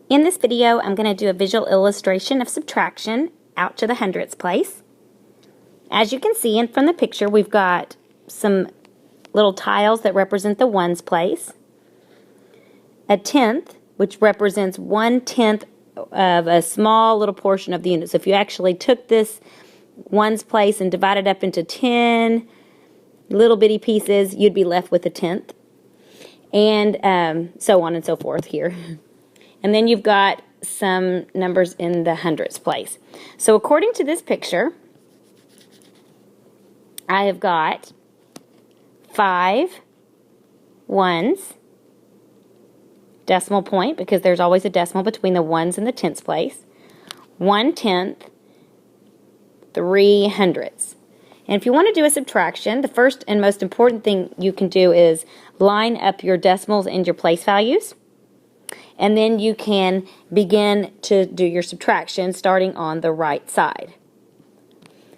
In this video, I'm going to do a visual illustration of subtraction out to the hundredths place. As you can see from the picture, we've got some little tiles that represent the ones place, a tenth, which represents 1/10 of a small little portion of the unit. So if you actually took this ones place and divided up into 10 little bitty pieces, you'd be left with a tenth, and so on and so forth here. And then you've got some numbers in the hundredths place. So according to this picture, I have got 5 ones, decimal point, because there's always a decimal between the ones and the tenths place, 1/10, 3 hundredths. And if you want to do a subtraction, the first and most important thing you can do is line up your decimals and your place values. And then you can begin to do your subtraction starting on the right side.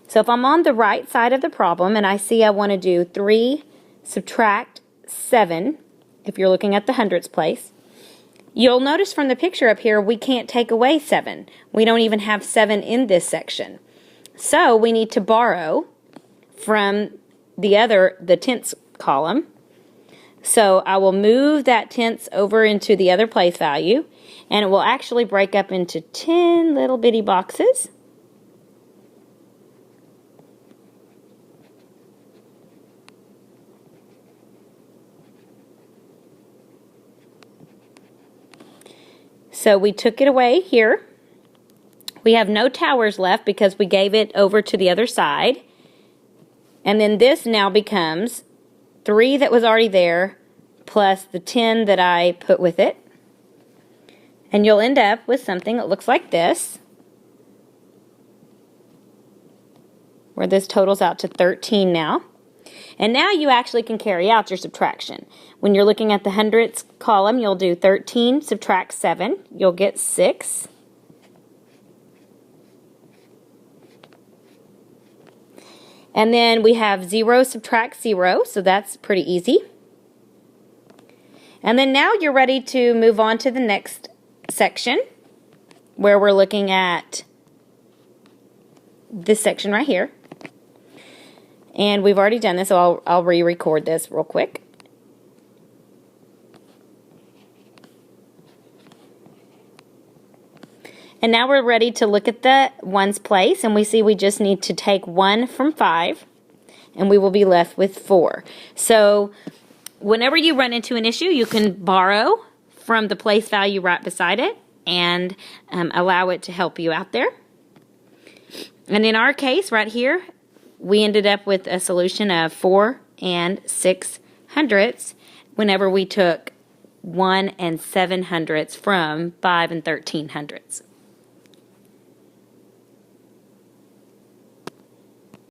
So if I'm on the right side of the problem and I see I want to do 3 subtract 7, if you're looking at the hundredths place, you'll notice from the picture up here we can't take away 7. We don't even have 7 in this section. So we need to borrow from the tenths column. So I will move that tenths over into the other place value, and it will actually break up into 10 little bitty boxes. So we took it away here. We have no towers left because we gave it over to the other side. And then this now becomes 3 that was already there plus the 10 that I put with it. And you'll end up with something that looks like this, where this totals out to 13 now. And now you actually can carry out your subtraction. When you're looking at the hundredths column, you'll do 13 subtract 7. You'll get 6. And then we have 0 subtract 0, so that's pretty easy. And then now you're ready to move on to the next section, where we're looking at this section right here. And we've already done this, so I'll re-record this real quick. And now we're ready to look at the ones place, and we see we just need to take 1 from 5, and we will be left with 4. So whenever you run into an issue, you can borrow from the place value right beside it and allow it to help you out there. And in our case right here, we ended up with a solution of 4 and 6 hundredths whenever we took 1 and 7 hundredths from 5 and 13 hundredths.